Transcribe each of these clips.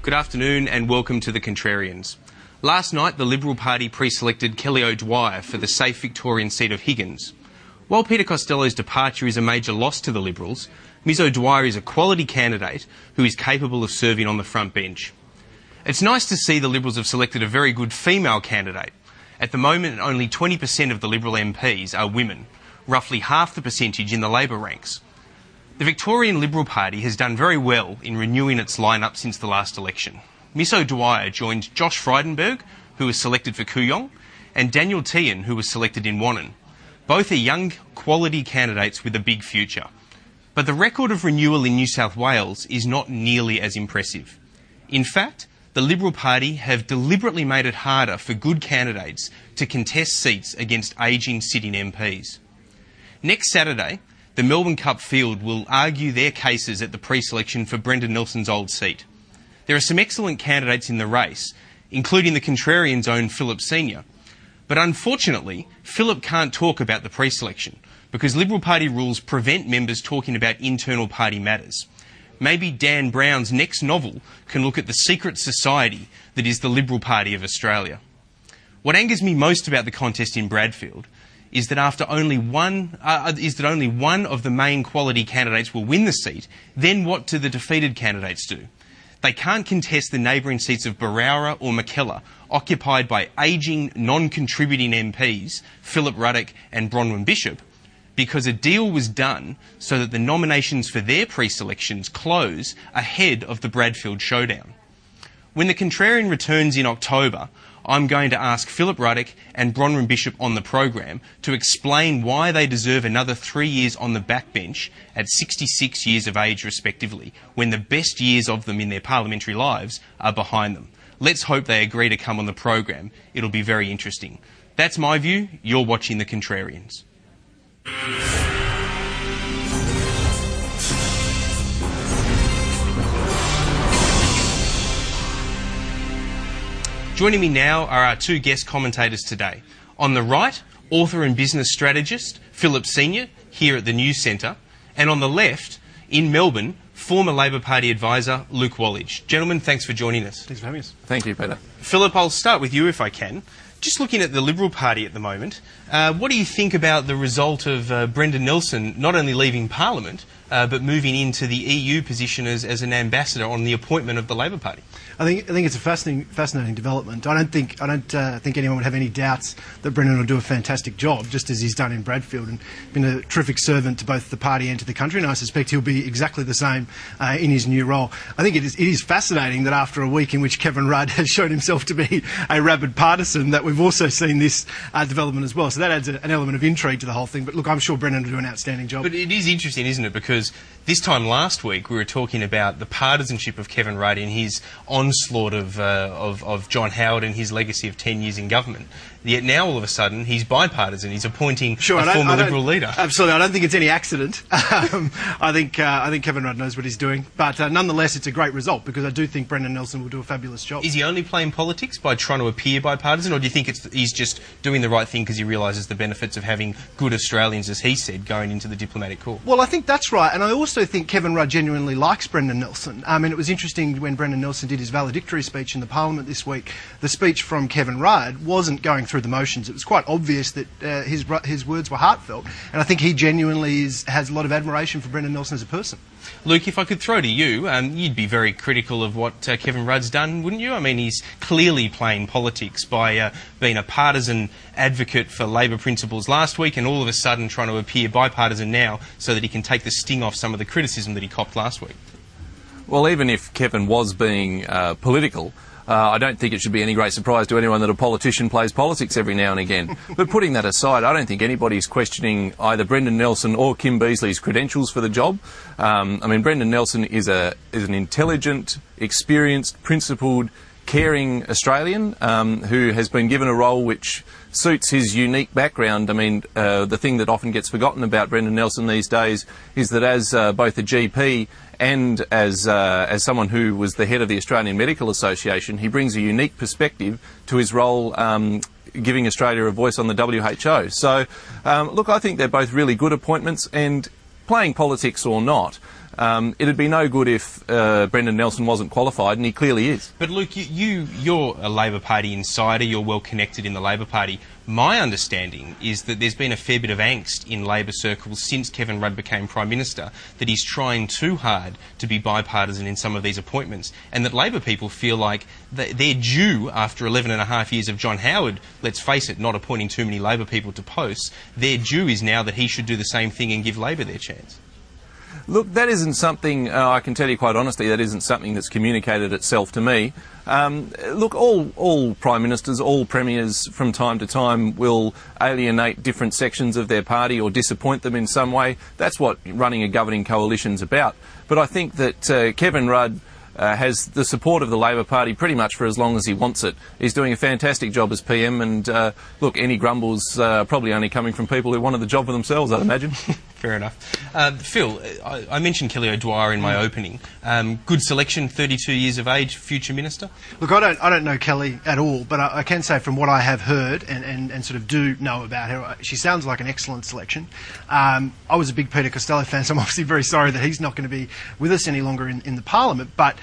Good afternoon and welcome to the Contrarians. Last night, the Liberal Party pre-selected Kelly O'Dwyer for the safe Victorian seat of Higgins. While Peter Costello's departure is a major loss to the Liberals, Ms O'Dwyer is a quality candidate who is capable of serving on the front bench. It's nice to see the Liberals have selected a very good female candidate. At the moment, only 20% of the Liberal MPs are women, roughly half the percentage in the Labor ranks. The Victorian Liberal Party has done very well in renewing its lineup since the last election. Miss O'Dwyer joined Josh Frydenberg, who was selected for Kooyong, and Daniel Tehan, who was selected in Wannon. Both are young, quality candidates with a big future. But the record of renewal in New South Wales is not nearly as impressive. In fact, the Liberal Party have deliberately made it harder for good candidates to contest seats against ageing sitting MPs. Next Saturday, the Melbourne Cup field will argue their cases at the pre-selection for Brendan Nelson's old seat. There are some excellent candidates in the race, including the Contrarians' own Philip Senior. But unfortunately, Philip can't talk about the pre-selection because Liberal Party rules prevent members talking about internal party matters. Maybe Dan Brown's next novel can look at the secret society that is the Liberal Party of Australia. What angers me most about the contest in Bradfield is that only one of the main quality candidates will win the seat. Then what do the defeated candidates do? They can't contest the neighbouring seats of Barowra or Mackellar, occupied by ageing, non-contributing MPs, Philip Ruddock and Bronwyn Bishop, because a deal was done so that the nominations for their pre-selections close ahead of the Bradfield showdown. When the Contrarian returns in October, I'm going to ask Philip Ruddock and Bronwyn Bishop on the program to explain why they deserve another 3 years on the backbench at 66 years of age respectively, when the best years of them in their parliamentary lives are behind them. Let's hope they agree to come on the program. It'll be very interesting. That's my view. You're watching the Contrarians. Joining me now are our two guest commentators today. On the right, author and business strategist Philip Senior, here at the News Centre, and on the left, in Melbourne, former Labor Party advisor Luke Wallage. Gentlemen, thanks for joining us. Thanks for having us. Thank you, Peter. Philip, I'll start with you if I can. Just looking at the Liberal Party at the moment, what do you think about the result of Brendan Nelson not only leaving Parliament, but moving into the EU position as an ambassador on the appointment of the Labor Party? I think it's a fascinating development. I don't think anyone would have any doubts that Brendan will do a fantastic job, just as he's done in Bradfield, and been a terrific servant to both the party and to the country. And I suspect he'll be exactly the same in his new role. I think it is fascinating that after a week in which Kevin Rudd has shown himself to be a rabid partisan, that we've also seen this development as well. So that adds an element of intrigue to the whole thing. But look, I'm sure Brendan will do an outstanding job. But it is interesting, isn't it? Because this time last week we were talking about the partisanship of Kevin Rudd in his onslaught of John Howard and his legacy of 10 years in government. Yet now all of a sudden he's bipartisan. He's appointing a former Liberal leader. Absolutely, I don't think it's any accident. I think Kevin Rudd knows what he's doing. But nonetheless, it's a great result because I do think Brendan Nelson will do a fabulous job. Is he only playing politics by trying to appear bipartisan, or do you think he's just doing the right thing because he realises the benefits of having good Australians, as he said, going into the diplomatic corps? Well, I think that's right, and I also think Kevin Rudd genuinely likes Brendan Nelson. And it was interesting when Brendan Nelson did his valedictory speech in the Parliament this week. The speech from Kevin Rudd wasn't going through the motions. It was quite obvious that his words were heartfelt, and I think he genuinely has a lot of admiration for Brendan Nelson as a person. Luke, if I could throw to you, you'd be very critical of what Kevin Rudd's done, wouldn't you? I mean, he's clearly playing politics by being a partisan advocate for Labor principles last week and all of a sudden trying to appear bipartisan now so that he can take the sting off some of the criticism that he copped last week. Well, even if Kevin was being political, I don't think it should be any great surprise to anyone that a politician plays politics every now and again. But putting that aside, I don't think anybody's questioning either Brendan Nelson or Kim Beazley's credentials for the job. I mean, Brendan Nelson is an intelligent, experienced, principled, caring Australian who has been given a role which suits his unique background. I mean, the thing that often gets forgotten about Brendan Nelson these days is that as both a GP and as someone who was the head of the Australian Medical Association, he brings a unique perspective to his role giving Australia a voice on the WHO. So, look, I think they're both really good appointments, and playing politics or not, It'd be no good if Brendan Nelson wasn't qualified, and he clearly is. But Luke, you're a Labor Party insider, you're well connected in the Labor Party. My understanding is that there's been a fair bit of angst in Labor circles since Kevin Rudd became Prime Minister, that he's trying too hard to be bipartisan in some of these appointments, and that Labor people feel like they're due, after 11 and a half years of John Howard, let's face it, not appointing too many Labor people to posts, their due is now that he should do the same thing and give Labor their chance. Look, that isn't something, I can tell you quite honestly, that isn't something that's communicated itself to me. Look, all Prime Ministers, all Premiers from time to time will alienate different sections of their party or disappoint them in some way. That's what running a governing coalition's about. But I think that Kevin Rudd has the support of the Labor Party pretty much for as long as he wants it. He's doing a fantastic job as PM, and look, any grumbles probably only coming from people who wanted the job for themselves, I'd imagine. Fair enough. Phil, I mentioned Kelly O'Dwyer in my opening. Good selection, 32 years of age, future minister? Look, I don't know Kelly at all, but I can say from what I have heard and sort of do know about her, she sounds like an excellent selection. I was a big Peter Costello fan, so I'm obviously very sorry that he's not going to be with us any longer in the Parliament, but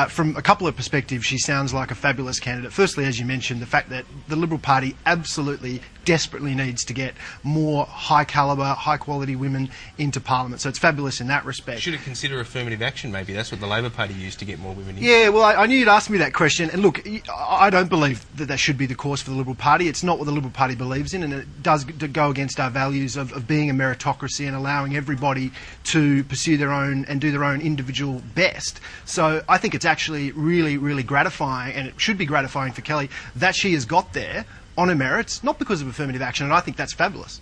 from a couple of perspectives, she sounds like a fabulous candidate. Firstly, as you mentioned, the fact that the Liberal Party absolutely, desperately needs to get more high-calibre, high-quality women into Parliament. So it's fabulous in that respect. Should it consider affirmative action, maybe? That's what the Labor Party used to get more women in. Yeah, well, I knew you'd ask me that question. And look, I don't believe that that should be the course for the Liberal Party. It's not what the Liberal Party believes in, and it does go against our values of being a meritocracy and allowing everybody to pursue their own and do their own individual best. So I think it's actually really, really gratifying, and it should be gratifying for Kelly, that she has got there on her merits, not because of affirmative action, and I think that's fabulous.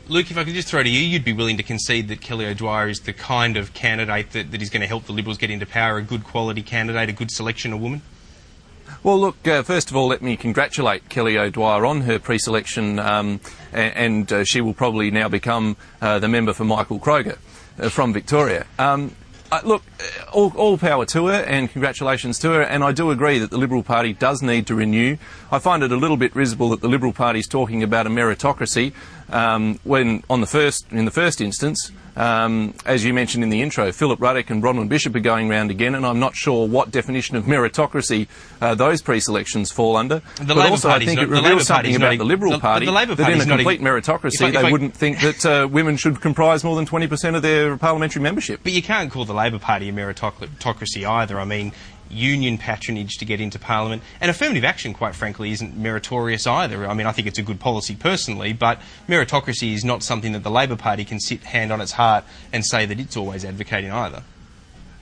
Luke, if I could just throw to you, you'd be willing to concede that Kelly O'Dwyer is the kind of candidate that is going to help the Liberals get into power, a good quality candidate, a good selection of women? Well, look, first of all, let me congratulate Kelly O'Dwyer on her pre-selection, and she will probably now become the member for Michael Kroger from Victoria. Look, all power to her, and congratulations to her, and I do agree that the Liberal Party does need to renew. I find it a little bit risible that the Liberal Party is talking about a meritocracy when, in the first instance, as you mentioned in the intro, Philip Ruddock and Bronwyn Bishop are going round again, and I'm not sure what definition of meritocracy those pre-selections fall under. But also I think it reveals something about the Liberal Party that in a complete meritocracy they wouldn't think that women should comprise more than 20% of their parliamentary membership. But you can't call the Labor Party a meritocracy either. I mean, union patronage to get into Parliament, and affirmative action, quite frankly, isn't meritorious either. I mean, I think it's a good policy personally, but meritocracy is not something that the Labor Party can sit hand on its heart and say that it's always advocating either.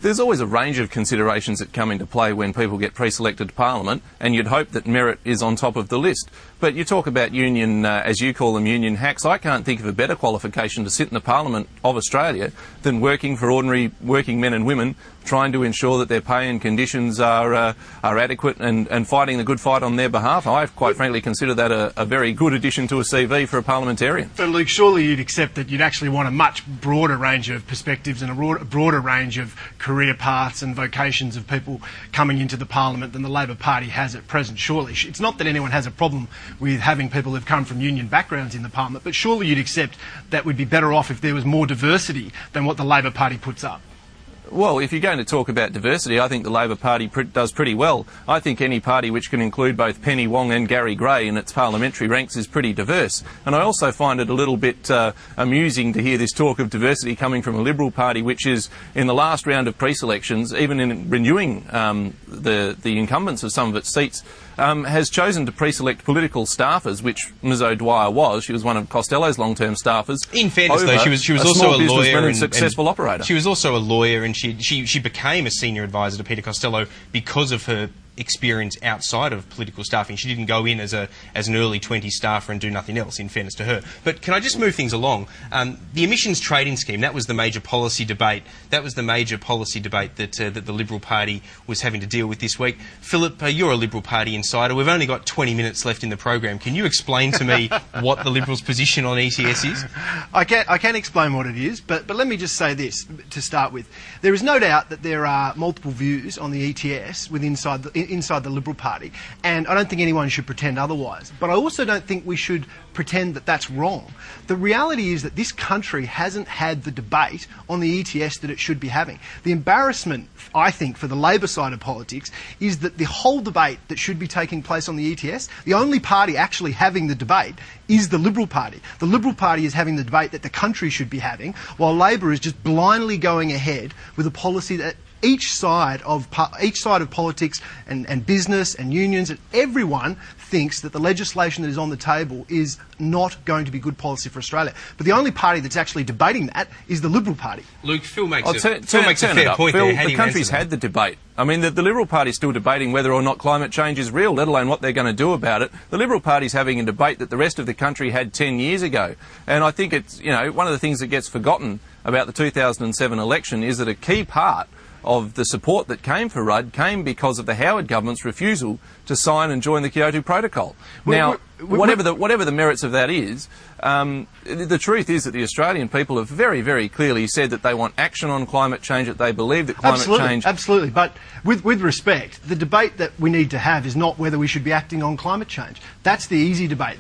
There's always a range of considerations that come into play when people get pre-selected to Parliament, and you'd hope that merit is on top of the list. But you talk about union, as you call them, union hacks. I can't think of a better qualification to sit in the Parliament of Australia than working for ordinary working men and women, trying to ensure that their pay and conditions are adequate and fighting the good fight on their behalf. I quite frankly consider that a very good addition to a CV for a parliamentarian. But Luke, surely you'd accept that you'd actually want a much broader range of perspectives and a broader range of career paths and vocations of people coming into the Parliament than the Labor Party has at present, surely. It's not that anyone has a problem with having people who've come from union backgrounds in the Parliament, but surely you'd accept that we'd be better off if there was more diversity than what the Labor Party puts up. Well, if you're going to talk about diversity, I think the Labor Party does pretty well. I think any party which can include both Penny Wong and Gary Gray in its parliamentary ranks is pretty diverse. And I also find it a little bit amusing to hear this talk of diversity coming from a Liberal Party which is, in the last round of pre-selections, even in renewing the incumbents of some of its seats, has chosen to pre-select political staffers, which Ms O'Dwyer was. She was one of Costello's long-term staffers. In fairness, though, she was also a lawyer and successful operator. She was also a lawyer, and she became a senior advisor to Peter Costello because of her experience outside of political staffing. She didn't go in as an early 20s staffer and do nothing else, in fairness to her. But can I just move things along? The emissions trading scheme, that was the major policy debate. That was the major policy debate that the Liberal Party was having to deal with this week. Philip, you're a Liberal Party insider. We've only got 20 minutes left in the program. Can you explain to me what the Liberals' position on ETS is? I can explain what it is, but let me just say this to start with. There is no doubt that there are multiple views on the ETS inside the Liberal Party, and I don't think anyone should pretend otherwise. But I also don't think we should pretend that that's wrong. The reality is that this country hasn't had the debate on the ETS that it should be having. The embarrassment, I think, for the Labor side of politics is that the whole debate that should be taking place on the ETS, the only party actually having the debate is the Liberal Party. The Liberal Party is having the debate that the country should be having, while Labor is just blindly going ahead with a policy that each side of politics and business and unions and everyone thinks that the legislation that is on the table is not going to be good policy for Australia. But the only party that's actually debating that is the Liberal Party. Luke, Phil makes a fair point Phil, there. How do the you country's answer had the debate. I mean, the Liberal Party's still debating whether or not climate change is real, let alone what they're going to do about it. The Liberal Party's having a debate that the rest of the country had 10 years ago. And I think it's, you know, one of the things that gets forgotten about the 2007 election is that a key part of the support that came for Rudd came because of the Howard government's refusal to sign and join the Kyoto Protocol. Now, whatever the merits of that is, the truth is that the Australian people have very, very clearly said that they want action on climate change, that they believe that climate change... Absolutely, but with respect, the debate that we need to have is not whether we should be acting on climate change. That's the easy debate.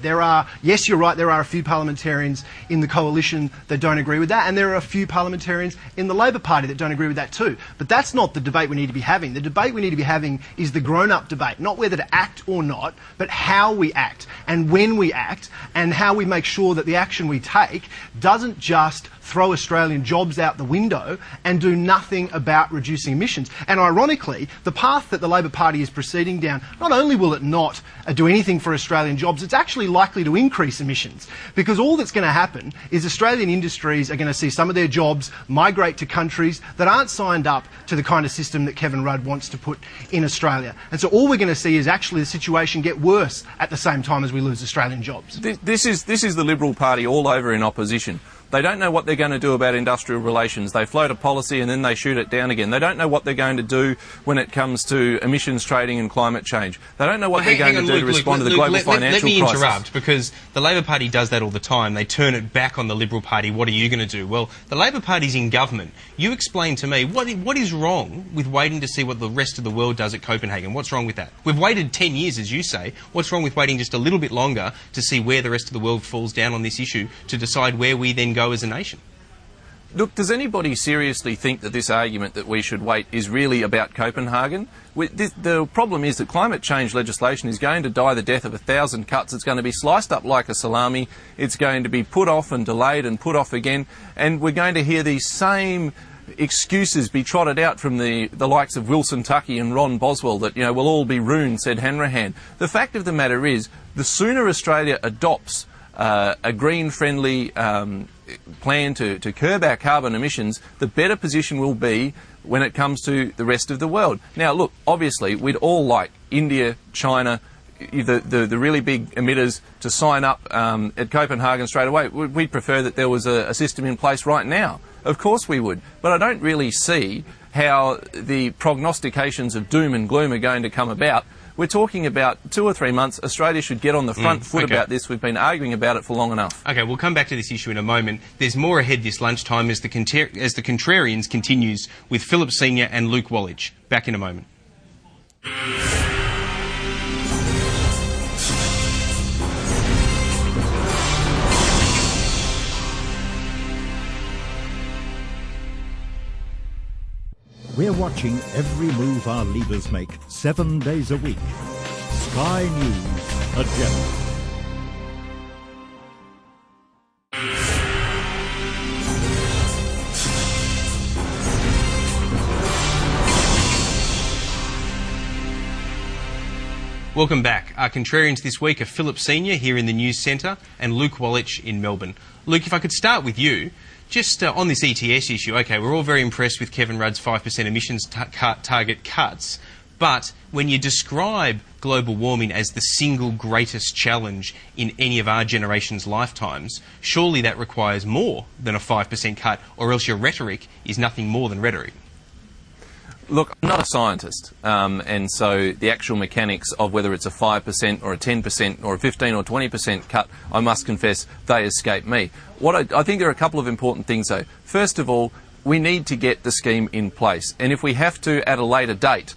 Yes, you're right, there are a few parliamentarians in the coalition that don't agree with that, and there are a few parliamentarians in the Labor Party that don't agree with that too. But that's not the debate we need to be having. The debate we need to be having is the grown-up debate, not whether to act or not, but how we act and when we act, and how we make sure that the action we take doesn't just throw Australian jobs out the window and do nothing about reducing emissions. And ironically, the path that the Labor Party is proceeding down, not only will it not do anything for Australian jobs, it's actually likely to increase emissions. Because all that's going to happen is Australian industries are going to see some of their jobs migrate to countries that aren't signed up to the kind of system that Kevin Rudd wants to put in Australia. And so all we're going to see is actually the situation get worse at the same time as we lose Australian jobs. This is the Liberal Party all over in opposition. They don't know what they're going to do about industrial relations. They float a policy and then they shoot it down again. They don't know what they're going to do when it comes to emissions trading and climate change. They don't know what they're going to do to respond to the global financial crisis. Let me interrupt, because the Labor Party does that all the time. They turn it back on the Liberal Party. What are you going to do? Well, the Labor Party's in government. You explain to me, what is wrong with waiting to see what the rest of the world does at Copenhagen? What's wrong with that? We've waited 10 years, as you say. What's wrong with waiting just a little bit longer to see where the rest of the world falls down on this issue to decide where we then go as a nation? Look, does anybody seriously think that this argument that we should wait is really about Copenhagen? The problem is that climate change legislation is going to die the death of 1,000 cuts. It's going to be sliced up like a salami. It's going to be put off and delayed and put off again. And we're going to hear these same excuses be trotted out from the likes of Wilson Tuckey and Ron Boswell that, you know, we'll all be ruined, said Hanrahan. The fact of the matter is, the sooner Australia adopts a green-friendly plan to curb our carbon emissions, the better position we'll be when it comes to the rest of the world. Now, look, obviously, we'd all like India, China, the really big emitters to sign up at Copenhagen straight away. We'd prefer that there was a system in place right now. Of course we would. But I don't really see how the prognostications of doom and gloom are going to come about. We're talking about 2 or 3 months. Australia should get on the front foot about this. We've been arguing about it for long enough. OK, we'll come back to this issue in a moment. There's more ahead this lunchtime as the Contrarians continues with Philip Senior and Luke Wallach. Back in a moment. We're watching every move our leaders make 7 days a week. Sky News Agenda. Welcome back. Our Contrarians this week are Philip Senior here in the News Centre and Luke Wallach in Melbourne. Luke, if I could start with you. Just on this ETS issue, OK, we're all very impressed with Kevin Rudd's 5% emissions target cuts, but when you describe global warming as the single greatest challenge in any of our generation's lifetimes, surely that requires more than a 5% cut, or else your rhetoric is nothing more than rhetoric. Look, I'm not a scientist, and so the actual mechanics of whether it's a 5% or a 10% or a 15 or 20% cut, I must confess, they escape me. I think there are a couple of important things, though. First of all, we need to get the scheme in place, and if we have to, at a later date,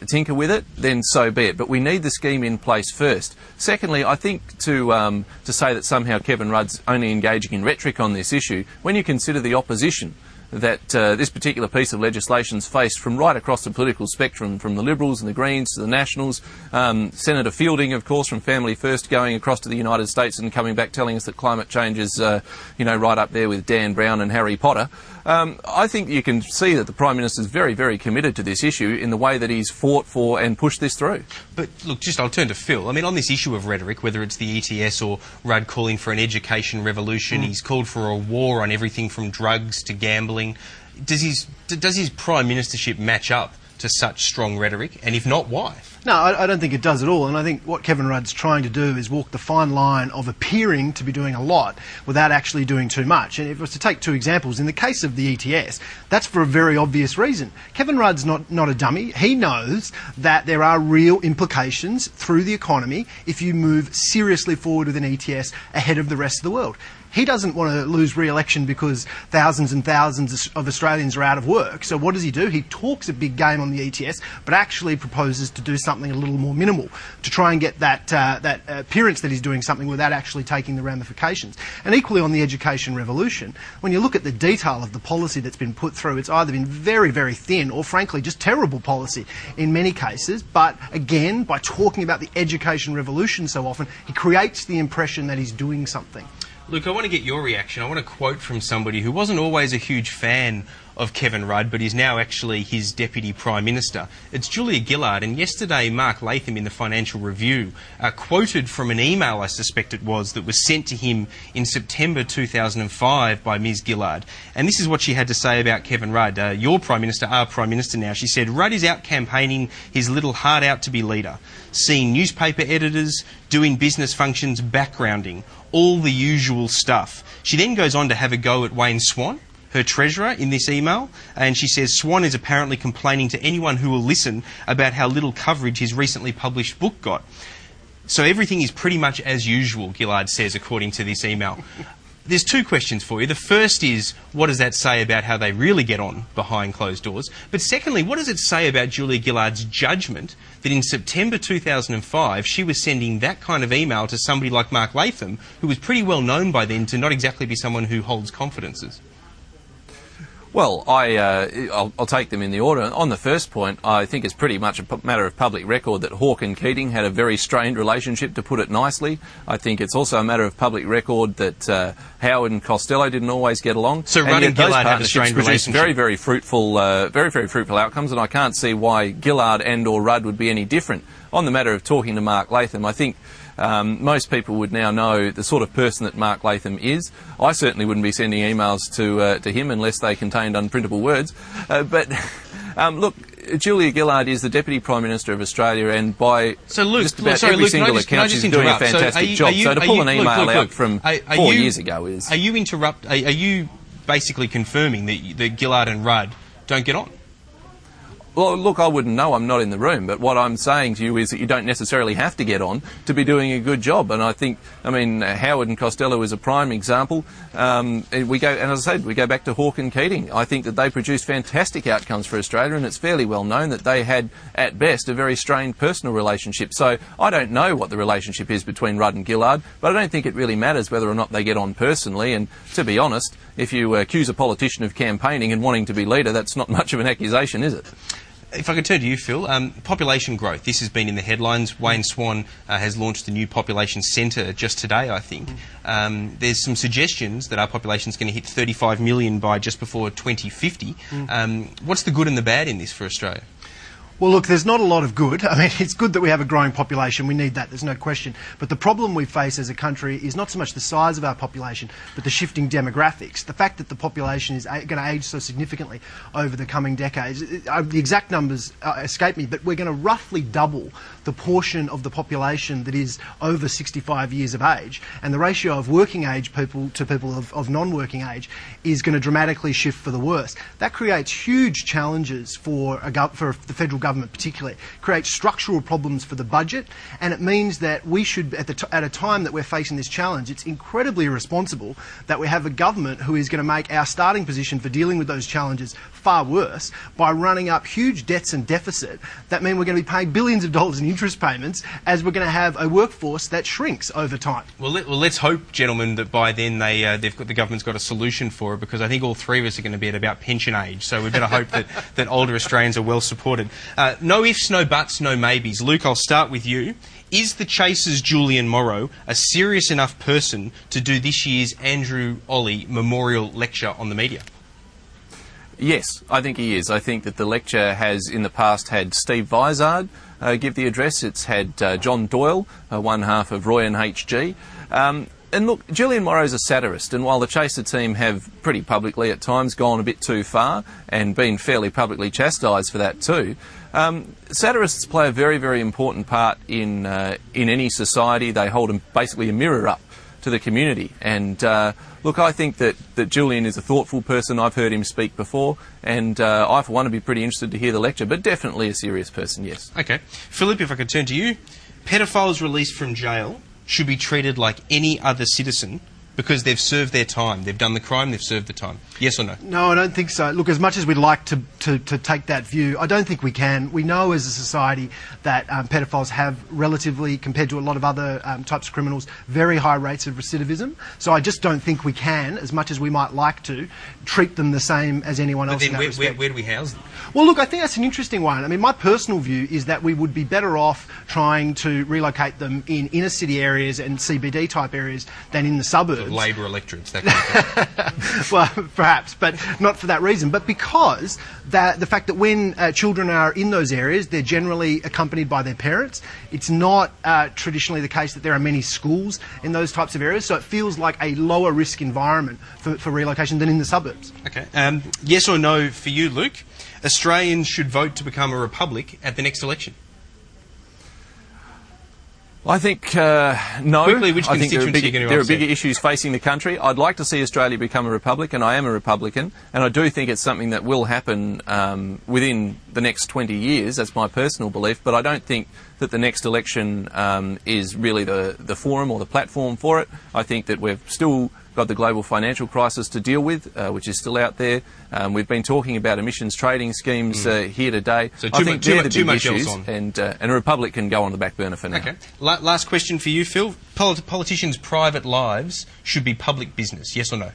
tinker with it, then so be it. But we need the scheme in place first. Secondly, I think to say that somehow Kevin Rudd's only engaging in rhetoric on this issue, when you consider the opposition that this particular piece of legislation's faced from right across the political spectrum, from the Liberals and the Greens to the Nationals, Senator Fielding, of course, from Family First, going across to the United States and coming back telling us that climate change is, right up there with Dan Brown and Harry Potter. I think you can see that the Prime Minister is very, very committed to this issue in the way that he's fought for and pushed this through. But look, I'll turn to Phil. I mean, on this issue of rhetoric, whether it's the ETS or Rudd calling for an education revolution, he's called for a war on everything from drugs to gambling. Does his Prime Ministership match up to such strong rhetoric? And if not, why? No, I don't think it does at all. And I think what Kevin Rudd's trying to do is walk the fine line of appearing to be doing a lot without actually doing too much. And if it was to take two examples, in the case of the ETS, that's for a very obvious reason. Kevin Rudd's not a dummy. He knows that there are real implications through the economy if you move seriously forward with an ETS ahead of the rest of the world. He doesn't want to lose re-election because thousands and thousands of Australians are out of work. So what does he do? He talks a big game on the ETS, but actually proposes to do something a little more minimal to try and get that appearance that he's doing something without actually taking the ramifications. And equally on the education revolution, when you look at the detail of the policy that's been put through, it's either been very, very thin or frankly just terrible policy in many cases. But again, by talking about the education revolution so often, he creates the impression that he's doing something. Luke, I want to get your reaction. I want to quote from somebody who wasn't always a huge fan of Kevin Rudd, but is now actually his Deputy Prime Minister. It's Julia Gillard, and yesterday Mark Latham in the Financial Review quoted from an email, I suspect it was, that was sent to him in September 2005 by Ms Gillard. And this is what she had to say about Kevin Rudd. Your Prime Minister, our Prime Minister now, she said, Rudd is out campaigning his little heart out to be leader, seeing newspaper editors, doing business functions, backgrounding, all the usual stuff. She then goes on to have a go at Wayne Swan, her treasurer, in this email, and she says Swan is apparently complaining to anyone who will listen about how little coverage his recently published book got. So everything is pretty much as usual, Gillard says, according to this email. There's two questions for you. The first is, what does that say about how they really get on behind closed doors? But secondly, what does it say about Julia Gillard's judgment that in September 2005 she was sending that kind of email to somebody like Mark Latham, who was pretty well known by then to not exactly be someone who holds confidences? Well, I'll take them in the order. On the first point, I think it's pretty much a matter of public record that Hawke and Keating had a very strained relationship, to put it nicely. I think it's also a matter of public record that Howard and Costello didn't always get along. So Rudd and Gillard have a strained relationship. Very, very fruitful outcomes, and I can't see why Gillard and or Rudd would be any different. On the matter of talking to Mark Latham, I think most people would now know the sort of person that Mark Latham is. I certainly wouldn't be sending emails to him unless they contained unprintable words. But look, Julia Gillard is the Deputy Prime Minister of Australia, and by just about every single account she's doing a fantastic job. So to pull an email out from 4 years ago is... Are you basically confirming that Gillard and Rudd don't get on? Well, look, I wouldn't know. I'm not in the room. But what I'm saying to you is that you don't necessarily have to get on to be doing a good job. And I think, Howard and Costello is a prime example. And as I said, we go back to Hawke and Keating. I think that they produced fantastic outcomes for Australia, and it's fairly well known that they had, at best, a very strained personal relationship. So I don't know what the relationship is between Rudd and Gillard, but I don't think it really matters whether or not they get on personally. And to be honest, if you accuse a politician of campaigning and wanting to be leader, that's not much of an accusation, is it? If I could turn to you, Phil, population growth. This has been in the headlines. Wayne Swan has launched the new population centre just today, I think. There's some suggestions that our population is going to hit 35 million by just before 2050. What's the good and the bad in this for Australia? Well, look, there's not a lot of good. I mean, it's good that we have a growing population. We need that, there's no question. But the problem we face as a country is not so much the size of our population, but the shifting demographics. The fact that the population is going to age so significantly over the coming decades. The exact numbers escape me, but we're going to roughly double the portion of the population that is over 65 years of age. And the ratio of working age people to people of non-working age is going to dramatically shift for the worse. That creates huge challenges for the federal government government particularly, creates structural problems for the budget, and it means that we should, at a time that we're facing this challenge, it's incredibly irresponsible that we have a government who is going to make our starting position for dealing with those challenges far worse by running up huge debts and deficit that mean we're going to be paying billions of dollars in interest payments as we're going to have a workforce that shrinks over time. Well, let's hope, gentlemen, that by then the government's got a solution for it, because I think all three of us are going to be at about pension age, so we better hope that older Australians are well supported. No ifs, no buts, no maybes. Luke, I'll start with you. Is the Chaser's Julian Morrow a serious enough person to do this year's Andrew Olley Memorial Lecture on the media? Yes, I think he is. I think that the lecture has in the past had Steve Vizard give the address. It's had John Doyle, one half of Roy and HG. And look, Julian Morrow's a satirist, and while the Chaser team have pretty publicly at times gone a bit too far and been fairly publicly chastised for that too, satirists play a very, very important part in any society. They hold basically a mirror up to the community. And look, I think that Julian is a thoughtful person. I've heard him speak before, and I, for one, would be pretty interested to hear the lecture, but definitely a serious person, yes. Okay. Philip, if I could turn to you. Pedophiles released from jail should be treated like any other citizen because they've served their time. They've done the crime, they've served the time. Yes or no? No, I don't think so. Look, as much as we'd like to take that view, I don't think we can. We know as a society that pedophiles have relatively, compared to a lot of other types of criminals, very high rates of recidivism. So I just don't think we can, as much as we might like to, treat them the same as anyone else in that respect. Where do we house them? Well, look, I think that's an interesting one. I mean, my personal view is that we would be better off trying to relocate them in inner city areas and CBD type areas than in the suburbs. Labor electorates, that kind of thing. Well, perhaps, but not for that reason. But because the fact that when children are in those areas, they're generally accompanied by their parents. It's not traditionally the case that there are many schools in those types of areas, so it feels like a lower risk environment for relocation than in the suburbs. Okay. Yes or no for you, Luke? Australians should vote to become a republic at the next election? I think no. Quickly, which I think there are bigger upset? issues facing the country. I'd like to see Australia become a republic, and I am a Republican, and I do think it's something that will happen within the next 20 years. That's my personal belief, but I don't think that the next election is really the forum or the platform for it. I think that we've still got the global financial crisis to deal with, which is still out there. We've been talking about emissions trading schemes here today. So I think they're the big much issues, else on. and a republic can go on the back burner for now. Okay. Last question for you, Phil. Politicians' private lives should be public business, yes or no?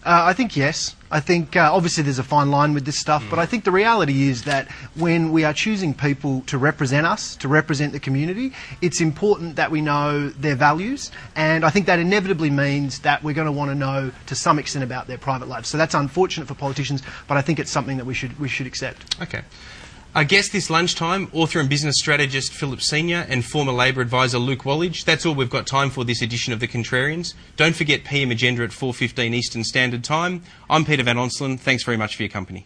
I think yes. I think obviously there's a fine line with this stuff, but I think the reality is that when we are choosing people to represent us, to represent the community, it's important that we know their values, and I think that inevitably means that we're going to want to know to some extent about their private lives. So that's unfortunate for politicians, but I think it's something that we should accept. Okay. Our guest this lunchtime, author and business strategist Philip Senior and former Labor advisor Luke Wallage. That's all we've got time for this edition of The Contrarians. Don't forget PM Agenda at 4:15 Eastern Standard Time. I'm Peter Van Onselen. Thanks very much for your company.